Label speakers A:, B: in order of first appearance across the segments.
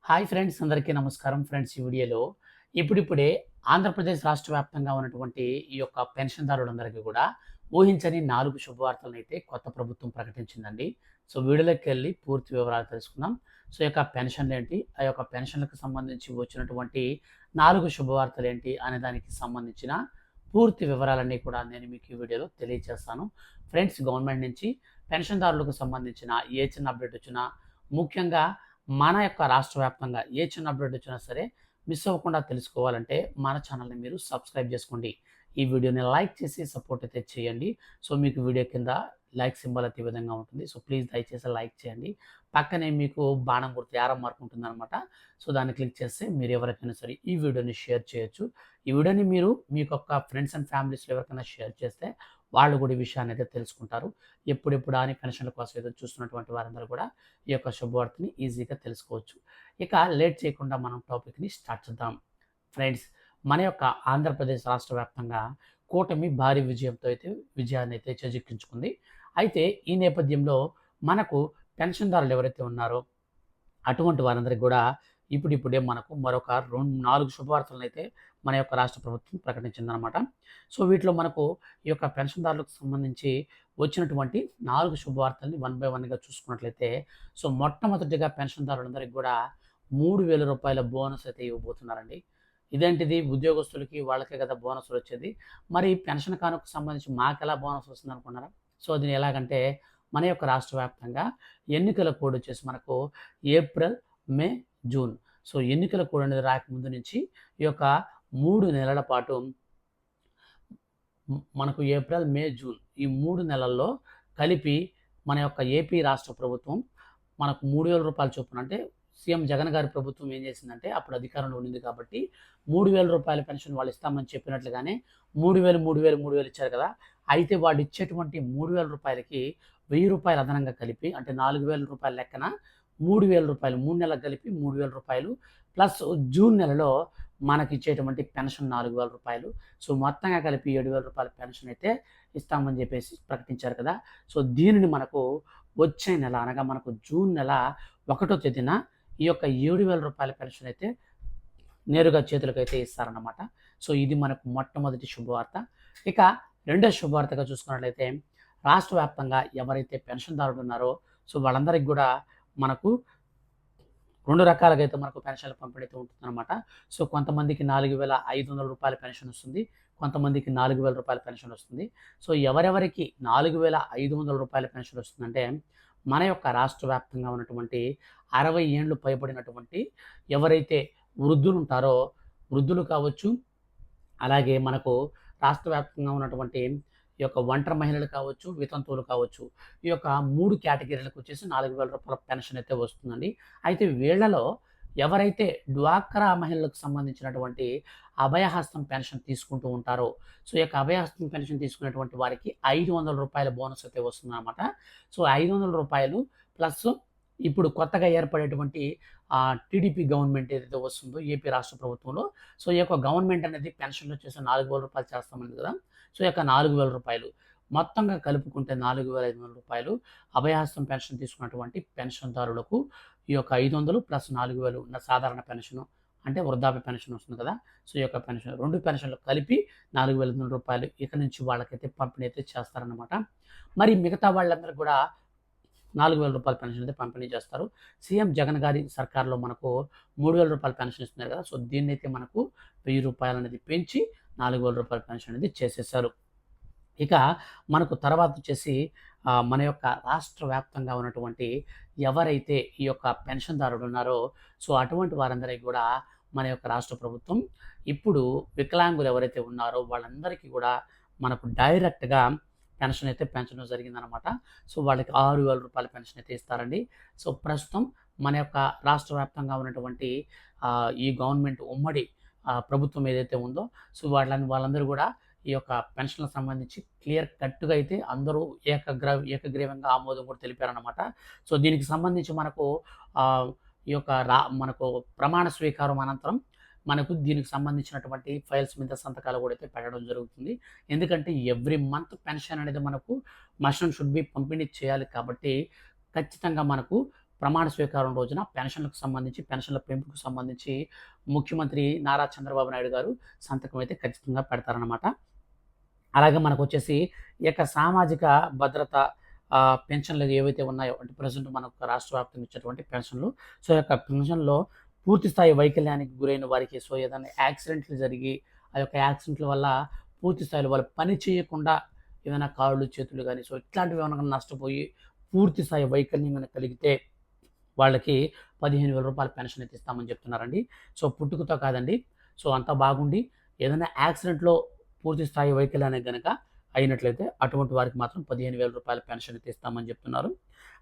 A: Hi friends, అందరికీ నమస్కారం. Friends, ఈ వీడియోలో ఇప్పుడిప్పుడే ఆంధ్రప్రదేశ్ రాష్ట్ర వ్యాప్తంగా ఉన్నటువంటి ఈ యొక్క పెన్షన్దారులందరికీ కూడా ఊహించని 4 శుభవార్తలనైతే కొత్త ప్రభుత్వం ప్రకటించిందండి. సో వీడియోలోకెళ్ళి పూర్తి వివరాలు తెలుసుకుందాం. సో ఈ యొక్క పెన్షన్లేంటి, ఆ యొక్క పెన్షన్లకు సంబంధించి వచ్చినటువంటి 4 శుభవార్తలేంటి అనే దానికి సంబంధించిన పూర్తి వివరాలన్నీ కూడా నేను మీకు ఈ వీడియోలో తెలియజేస్తాను. ఫ్రెండ్స్, గవర్నమెంట్ నుంచి పెన్షన్దారులకు సంబంధించిన ఏ చిన్న అప్డేట్ వచ్చినా, ముఖ్యంగా మన యొక్క రాష్ట్ర వ్యాప్తంగా ఏ చిన్న అప్డేట్ వచ్చినా సరే మిస్ అవ్వకుండా తెలుసుకోవాలంటే మన ఛానల్ని మీరు సబ్స్క్రైబ్ చేసుకోండి. ఈ వీడియోని లైక్ చేసి సపోర్ట్ అయితే చేయండి. సో మీకు వీడియో కింద లైక్ సింబల్ అయితే ఈ విధంగా ఉంటుంది. సో ప్లీజ్ దయచేసి లైక్ చేయండి. పక్కనే మీకు బాణం గుర్తు యారో మార్క్ ఉంటుందన్నమాట. సో దాన్ని క్లిక్ చేస్తే మీరు ఎవరికైనా సరే ఈ వీడియోని షేర్ చేయొచ్చు. ఈ వీడియోని మీరు మీకు యొక్క ఫ్రెండ్స్ అండ్ ఫ్యామిలీస్లో ఎవరికైనా షేర్ చేస్తే వాళ్ళు కూడా ఈ విషయాన్ని అయితే తెలుసుకుంటారు. ఎప్పుడెప్పుడు అని పెన్షన్ల కోసం ఏదో చూస్తున్నటువంటి వారందరూ కూడా ఈ యొక్క శుభవార్తని ఈజీగా తెలుసుకోవచ్చు. ఇక లేట్ చేయకుండా మనం టాపిక్ని స్టార్ట్ చేద్దాం. ఫ్రెండ్స్, మన యొక్క ఆంధ్రప్రదేశ్ రాష్ట్ర వ్యాప్తంగా కూటమి భారీ విజయాన్ని అయితే చేజిక్కించుకుంది. అయితే ఈ నేపథ్యంలో మనకు పెన్షన్దారులు ఎవరైతే ఉన్నారో అటువంటి వారందరికీ కూడా ఇప్పుడిప్పుడే మనకు మరొక 4 శుభవార్తలను అయితే మన యొక్క రాష్ట్ర ప్రభుత్వం ప్రకటించిందనమాట. సో వీటిలో మనకు ఈ యొక్క పెన్షన్దారులకు సంబంధించి వచ్చినటువంటి 4 శుభవార్తల్ని వన్ బై వన్గా చూసుకున్నట్లయితే, సో మొట్టమొదటిగా పెన్షన్దారులందరికీ కూడా రూ. 3,000 బోనస్ అయితే ఇవ్వబోతున్నారండి. ఇదేంటిది, ఉద్యోగస్తులకి వాళ్ళకే కదా బోనస్లు వచ్చేది, మరి పెన్షన్ కానుకకు సంబంధించి మాకెలా బోనస్ వస్తుంది అనుకున్నారా? సో అది ఎలాగంటే, మన యొక్క రాష్ట్ర వ్యాప్తంగా ఎన్నికల కోడ్ వచ్చేసి మనకు ఏప్రిల్, మే, జూన్. సో ఎన్నికల కోడ్ అనేది రాకముందు నుంచి ఈ యొక్క 3 నెలల పాటు మనకు ఏప్రిల్, మే, జూన్ ఈ 3 నెలల్లో కలిపి మన యొక్క ఏపీ రాష్ట్ర ప్రభుత్వం మనకు రూ. 3,000 చొప్పున, అంటే సీఎం జగన్ గారి ప్రభుత్వం ఏం చేసిందంటే, అప్పుడు అధికారంలో ఉండింది కాబట్టి రూ. 3,000 పెన్షన్ వాళ్ళు ఇస్తామని చెప్పినట్లుగానే 3,000 ఇచ్చారు కదా. అయితే వాళ్ళు ఇచ్చేటువంటి రూ. 3,000కి రూ. 1,000 అదనంగా కలిపి, అంటే రూ. 4,000 లెక్కన రూ. 3,000, 3 నెలలకు కలిపి రూ. 3,000 ప్లస్ జూన్ నెలలో మనకి ఇచ్చేటువంటి పెన్షన్ రూ. 4,000. సో మొత్తంగా కలిపి రూ. 7,000 పెన్షన్ అయితే ఇస్తామని చెప్పేసి ప్రకటించారు కదా. సో దీనిని మనకు వచ్చే నెల, అనగా మనకు జూన్ నెల 1వ తేదీన ఈ యొక్క రూ. 7,000 పెన్షన్ అయితే నేరుగా చేతులకైతే ఇస్తారన్నమాట. సో ఇది మనకు మొట్టమొదటి శుభవార్త. ఇక రెండో శుభవార్తగా చూసుకున్నట్లయితే, రాష్ట్ర వ్యాప్తంగా ఎవరైతే పెన్షన్దారులు ఉన్నారో సో వాళ్ళందరికీ కూడా మనకు 2 రకాలుగా అయితే మనకు పెన్షన్ల పంపిణీ అయితే ఉంటుందన్నమాట. సో కొంతమందికి రూ. 4,500 పెన్షన్ వస్తుంది, కొంతమందికి రూ. 4,000 పెన్షన్ వస్తుంది. సో ఎవరెవరికి రూ. 4,500 పెన్షన్ వస్తుందంటే, మన యొక్క రాష్ట్ర వ్యాప్తంగా ఉన్నటువంటి 60 ఏండ్లు పైబడినటువంటి ఎవరైతే వృద్ధులు ఉంటారో, వృద్ధులు కావచ్చు, అలాగే మనకు రాష్ట్ర వ్యాప్తంగా ఉన్నటువంటి ఈ యొక్క ఒంటరి మహిళలు కావచ్చు, వితంతువులు కావచ్చు, ఈ యొక్క 3 కేటగిరీలకు వచ్చేసి రూ. 4,000 పెన్షన్ అయితే వస్తుందండి. అయితే వీళ్ళలో ఎవరైతే డ్వాక్రా మహిళలకు సంబంధించినటువంటి అభయహస్తం పెన్షన్ తీసుకుంటూ ఉంటారో, సో ఈ యొక్క అభయహస్తం పెన్షన్ తీసుకునేటువంటి వారికి రూ. 500 బోనస్ అయితే వస్తుందన్నమాట. సో రూ. 500 ప్లస్ ఇప్పుడు కొత్తగా ఏర్పడేటువంటి టీడీపీ గవర్నమెంట్ ఏదైతే వస్తుందో ఏపీ రాష్ట్ర ప్రభుత్వంలో, సో ఈ యొక్క గవర్నమెంట్ అనేది పెన్షన్లు వచ్చేసి రూ. 4,000 చేస్తామని కదా. సో ఈ యొక్క రూ. 4,000 మొత్తంగా కలుపుకుంటే రూ. 4,500 అభయహస్తం పెన్షన్ తీసుకున్నటువంటి పెన్షన్దారులకు ఈ యొక్క 500 ప్లస్ 4,000 ఉన్న సాధారణ పెన్షన్, అంటే వృద్ధాప్య పెన్షన్ వస్తుంది కదా. సో ఈ యొక్క పెన్షన్ 2 పెన్షన్లు కలిపి రూ. 4,500 ఇక నుంచి వాళ్ళకైతే పంపిణీ అయితే చేస్తారన్నమాట. మరి మిగతా వాళ్ళందరూ కూడా రూ. 4,000 పెన్షన్ అయితే పంపిణీ చేస్తారు. సీఎం జగన్ గారి సర్కార్లో మనకు రూ. 3,000 పెన్షన్ ఇస్తున్నారు కదా. సో దీన్నైతే మనకు రూ. 1,000 అనేది పెంచి రూ. 4,000 పెన్షన్ అనేది చేసేసారు. ఇక మనకు తర్వాత వచ్చేసి మన యొక్క రాష్ట్ర వ్యాప్తంగా ఉన్నటువంటి ఎవరైతే ఈ యొక్క పెన్షన్దారులు ఉన్నారో, సో అటువంటి వారందరికీ కూడా మన యొక్క రాష్ట్ర ప్రభుత్వం ఇప్పుడు వికలాంగులు ఎవరైతే ఉన్నారో వాళ్ళందరికీ కూడా మనకు డైరెక్ట్గా పెన్షన్ అయితే పెంచడం జరిగిందనమాట. సో వాళ్ళకి రూ. 6,000 పెన్షన్ అయితే ఇస్తారండి. సో ప్రస్తుతం మన యొక్క రాష్ట్ర వ్యాప్తంగా ఉన్నటువంటి ఈ గవర్నమెంట్ ఉమ్మడి ప్రభుత్వం ఏదైతే ఉందో, సో వాళ్ళందరూ కూడా ఈ యొక్క పెన్షన్లకు సంబంధించి క్లియర్ కట్‌గా అయితే అందరూ ఏకగ్రీవంగా ఆమోదం కూడా తెలిపారనమాట. సో దీనికి సంబంధించి మనకు ఈ యొక్క మనకు ప్రమాణ స్వీకారం అనంతరం మనకు దీనికి సంబంధించినటువంటి ఫైల్స్ మీద సంతకాలు కూడా అయితే పెట్టడం జరుగుతుంది. ఎందుకంటే ఎవ్రీ మంత్ పెన్షన్ అనేది మనకు మస్ట్ అండ్ షుడ్ బి పంపిణీ చేయాలి కాబట్టి ఖచ్చితంగా మనకు ప్రమాణ స్వీకారం రోజున పెన్షన్లకు సంబంధించి, పెన్షన్ల పెంపుకు సంబంధించి ముఖ్యమంత్రి నారా చంద్రబాబు నాయుడు గారు సంతకం అయితే ఖచ్చితంగా పెడతారనమాట. అలాగే మనకొచ్చేసి ఈ యొక్క సామాజిక భద్రత పెన్షన్లు ఏవైతే ఉన్నాయో అంటే ప్రెజెంట్ మనకు రాష్ట్ర వ్యాప్తంగా ఇచ్చేటువంటి పెన్షన్లు. సో, ఈ యొక్క పెన్షన్‌లో పూర్తి స్థాయి వైకల్యానికి గురైన వారికి సో, ఏదైనా యాక్సిడెంట్లు జరిగి ఆ యొక్క యాక్సిడెంట్ల వల్ల పూర్తి స్థాయిలో వాళ్ళు పని చేయకుండా ఏదైనా కాళ్ళు, చేతులు గాని సో, ఇట్లాంటివి ఏమన్నా నష్టపోయి పూర్తి స్థాయి వైకల్యం గనక కలిగితే వాళ్ళకి రూ. 15,000 పెన్షన్ అయితే ఇస్తామని చెప్తున్నారండి. సో, పుట్టుకతో కాదండి. సో, అంతా బాగుండి ఏదైనా యాక్సిడెంట్‌లో పూర్తి స్థాయి వైకల్యానికి గనక అయినట్లయితే అటువంటి వారికి మాత్రం రూ. 15,000 పెన్షన్ అయితే ఇస్తామని చెప్తున్నారు.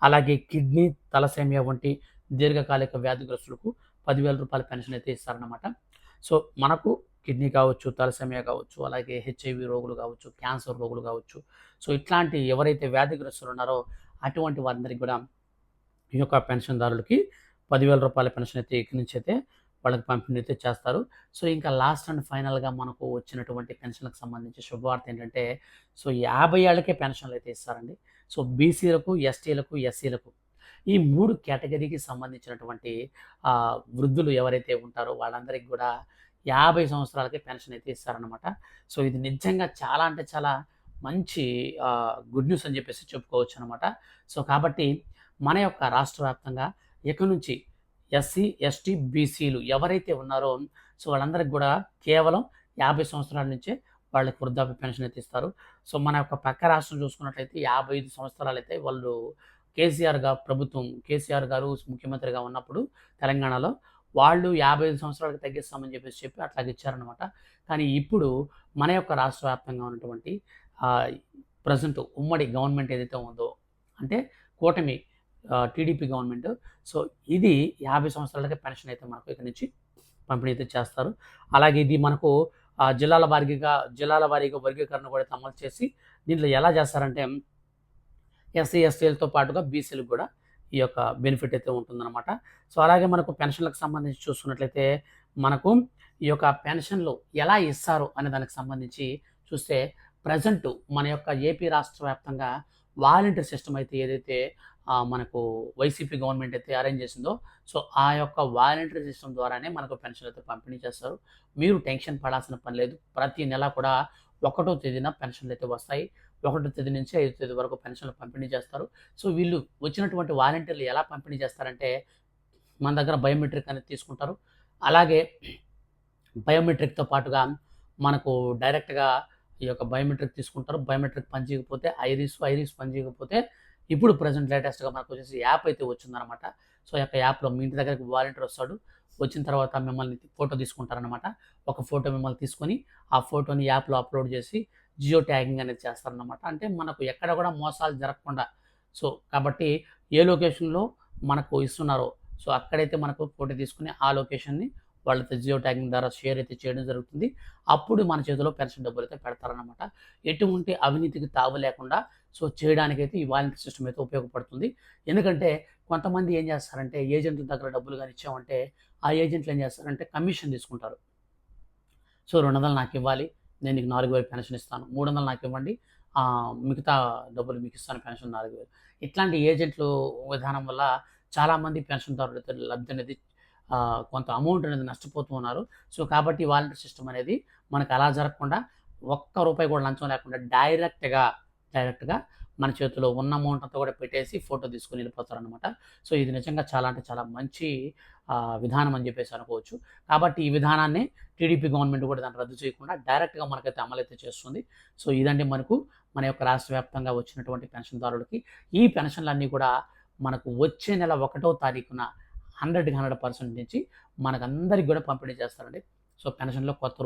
A: అలాగే కిడ్నీ, తలసేమియా వంటి దీర్ఘకాలిక వ్యాధిగ్రస్తులకు రూ. 10,000 పెన్షన్ అయితే ఇస్తారనమాట. సో, మనకు కిడ్నీ కావచ్చు, తలసేమియా కావచ్చు, అలాగే హెచ్ఐవి రోగులు కావచ్చు, క్యాన్సర్ రోగులు కావచ్చు. సో, ఇట్లాంటి ఎవరైతే వ్యాధిగ్రస్తులు ఉన్నారో అటువంటి వారందరికీ కూడా ఈ యొక్క పెన్షన్‌దారులకి రూ. 10,000 పెన్షన్ అయితే ఇక్కడి నుంచి అయితే వాళ్ళకి పంపిణీ అయితే చేస్తారు. సో, ఇంకా లాస్ట్ అండ్ ఫైనల్‌గా మనకు వచ్చినటువంటి పెన్షన్‌లకు సంబంధించి శుభవార్త ఏంటంటే, సో, 50 ఏళ్ళకే పెన్షన్‌లు అయితే ఇస్తారండి. సో, బీసీలకు, ఎస్టీలకు, ఎస్సీలకు ఈ 3 కేటగిరీకి సంబంధించినటువంటి వృద్ధులు ఎవరైతే ఉంటారో వాళ్ళందరికీ కూడా 50 సంవత్సరాలకే పెన్షన్ అయితే ఇస్తారనమాట. సో, ఇది నిజంగా చాలా అంటే చాలా మంచి గుడ్ న్యూస్ అని చెప్పేసి చెప్పుకోవచ్చనమాట. సో, కాబట్టి మన యొక్క రాష్ట్ర వ్యాప్తంగా ఇక నుంచి ఎస్సీ, ఎస్టీ, బీసీలు ఎవరైతే ఉన్నారో సో, వాళ్ళందరికి కూడా కేవలం 50 సంవత్సరాల నుంచే వాళ్ళకి వృద్ధాప్య పెన్షన్ అయితే ఇస్తారు. సో, మన యొక్క పక్క రాష్ట్రం చూసుకున్నట్లయితే 55 సంవత్సరాలైతే వాళ్ళు కేసీఆర్ గారు ముఖ్యమంత్రిగా ఉన్నప్పుడు తెలంగాణలో వాళ్ళు 55 సంవత్సరాలకు తగ్గిస్తామని చెప్పి అట్లాగే ఇచ్చారనమాట. కానీ ఇప్పుడు మన యొక్క రాష్ట్ర వ్యాప్తంగా ఉన్నటువంటి ప్రెజెంట్ ఉమ్మడి గవర్నమెంట్ ఏదైతే ఉందో అంటే కూటమి టీడీపీ గవర్నమెంట్. సో, ఇది 50 సంవత్సరాలకే పెన్షన్ అయితే మనకు ఇక్కడి నుంచి పంపిణీ అయితే చేస్తారు. అలాగే ఇది మనకు జిల్లాల వారీగా వర్గీకరణ కూడా అమలు చేసి దీంట్లో ఎలా చేస్తారంటే ఎస్సీ, ఎస్టీలతో పాటుగా బీసీలకు కూడా ఈ యొక్క బెనిఫిట్ అయితే ఉంటుందన్నమాట. సో, అలాగే మనకు పెన్షన్లకు సంబంధించి చూసుకున్నట్లయితే మనకు ఈ యొక్క పెన్షన్లు ఎలా ఇస్తారు అనే దానికి సంబంధించి చూస్తే ప్రెజెంట్ మన యొక్క ఏపీ రాష్ట్ర వ్యాప్తంగా వాలంటీర్ సిస్టమ్ అయితే ఏదైతే మనకు వైసీపీ గవర్నమెంట్ అయితే అరేంజ్ చేసిందో సో, ఆ యొక్క వాలంటీర్ సిస్టమ్ ద్వారానే మనకు పెన్షన్లు అయితే పంపిణీ చేస్తారు. మీరు టెన్షన్ పడాల్సిన పని లేదు. ప్రతి నెల కూడా 1వ తేదీన పెన్షన్లు అయితే వస్తాయి. 1వ తేదీ నుంచి 5వ తేదీ వరకు పెన్షన్లు పంపిణీ చేస్తారు. సో, వీళ్ళు వచ్చినటువంటి వాలంటీర్లు ఎలా పంపిణీ చేస్తారంటే మన దగ్గర బయోమెట్రిక్ అనేది తీసుకుంటారు. అలాగే బయోమెట్రిక్‌తో పాటుగా మనకు డైరెక్ట్‌గా ఈ యొక్క బయోమెట్రిక్ తీసుకుంటారు. బయోమెట్రిక్ పని చేయకపోతే ఐరిస్ పని చేయకపోతే ఇప్పుడు ప్రెజెంట్ లేటెస్ట్‌గా మనకొచ్చేసి యాప్ అయితే వచ్చిందనమాట. సో, ఈ యొక్క యాప్‌లో మీ ఇంటి దగ్గరికి వాలంటీర్ వస్తాడు. వచ్చిన తర్వాత మిమ్మల్ని ఫోటో తీసుకుంటారనమాట. ఒక ఫోటో మిమ్మల్ని తీసుకొని ఆ ఫోటోని యాప్‌లో అప్‌లోడ్ చేసి జియో ట్యాగింగ్ అనేది చేస్తారనమాట. అంటే మనకు ఎక్కడ కూడా మోసాలు జరగకుండా సో, కాబట్టి ఏ లొకేషన్‌లో మనకు ఇస్తున్నారో సో, అక్కడైతే మనకు ఫోటో తీసుకొని ఆ లొకేషన్‌ని వాళ్ళతో జియో ట్యాగింగ్ ద్వారా షేర్ అయితే చేయడం జరుగుతుంది. అప్పుడు మన చేతిలో పెన్షన్ డబ్బులైతే పెడతారనమాట. ఎటువంటి అవినీతికి తావు లేకుండా సో, చేయడానికైతే ఈ వాలంటీర్ సిస్టమ్ అయితే ఉపయోగపడుతుంది. ఎందుకంటే కొంతమంది ఏం చేస్తారంటే ఏజెంట్ల దగ్గర డబ్బులు గాని ఇచ్చామంటే ఆ ఏజెంట్లు ఏం చేస్తారంటే కమిషన్ తీసుకుంటారు. సో, 200 నాకివ్వాలి. నేను నీకు 4,000 పెన్షన్ ఇస్తాను. 300 నాకివ్వండి. మిగతా డబ్బులు మీకిస్తాను పెన్షన్ 4,000. ఇట్లాంటి ఏజెంట్లు విధానం వల్ల చాలామంది పెన్షన్‌దారులైతే లబ్ధి అనేది కొంత అమౌంట్ అనేది నష్టపోతూ ఉన్నారు. సో, కాబట్టి వాలంటీర్ సిస్టమ్ అనేది మనకు అలా జరగకుండా ఒక్క రూపాయి కూడా లంచం లేకుండా డైరెక్ట్‌గా మన చేతిలో ఉన్న అమౌంట్ అంతా కూడా పెట్టేసి ఫోటో తీసుకొని వెళ్ళిపోతారనమాట. సో, ఇది నిజంగా చాలా అంటే చాలా మంచి విధానం అని చెప్పేసి అనుకోవచ్చు. కాబట్టి ఈ విధానాన్ని టీడీపీ గవర్నమెంట్ కూడా దాన్ని రద్దు చేయకుండా డైరెక్ట్‌గా మనకైతే అమలైతే చేస్తుంది. సో, ఇదండి మనకు మన యొక్క రాష్ట్ర వ్యాప్తంగా వచ్చినటువంటి పెన్షన్‌దారులకి ఈ పెన్షన్‌లన్నీ కూడా మనకు వచ్చే నెల 1వ తారీఖున 100కి 100% నుంచి మనకందరికి కూడా పంపిణీ చేస్తారండి. సో, పెన్షన్‌లో కొత్త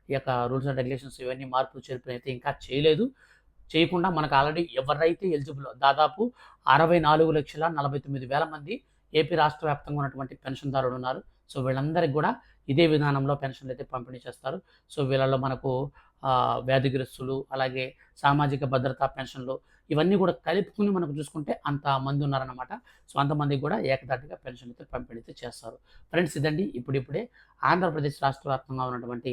A: ఈ యొక్క రూల్స్ అండ్ రెగ్యులేషన్స్ ఇవన్నీ మార్పులు చేర్పులు అయితే ఇంకా చేయలేదు. చేయకుండా మనకు ఆల్రెడీ ఎవరైతే ఎలిజిబులో దాదాపు 64,49,000 మంది ఏపీ రాష్ట్ర వ్యాప్తంగా ఉన్నటువంటి పెన్షన్‌దారులు ఉన్నారు. సో, వీళ్ళందరికీ కూడా ఇదే విధానంలో పెన్షన్లు అయితే పంపిణీ చేస్తారు. సో, వీళ్ళలో మనకు వ్యాధిగ్రస్తులు, అలాగే సామాజిక భద్రతా పెన్షన్లు ఇవన్నీ కూడా కలుపుకొని మనకు చూసుకుంటే అంతమంది ఉన్నారనమాట. సో, అంతమందికి కూడా ఏకధాటిగా పెన్షన్ అయితే పంపిణీ అయితే చేస్తారు. ఫ్రెండ్స్, ఇదండి ఇప్పుడిప్పుడే ఆంధ్రప్రదేశ్ రాష్ట్ర వ్యాప్తంగా ఉన్నటువంటి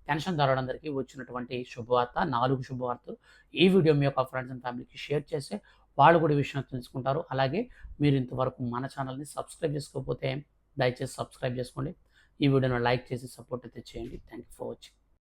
A: పెన్షన్‌దారులందరికీ వచ్చినటువంటి శుభవార్త. 4 శుభవార్తలు. ఈ వీడియో మీ యొక్క ఫ్రెండ్స్ అండ్ ఫ్యామిలీకి షేర్ చేస్తే వాళ్ళు కూడా ఈ విషయం తెలుసుకుంటారు. అలాగే మీరు ఇంతవరకు మన ఛానల్ని సబ్స్క్రైబ్ చేసుకోకపోతే దయచేసి సబ్స్క్రైబ్ చేసుకోండి. ఈ వీడియోను లైక్ చేసి సపోర్ట్ అయితే చేయండి. Thank you for watching.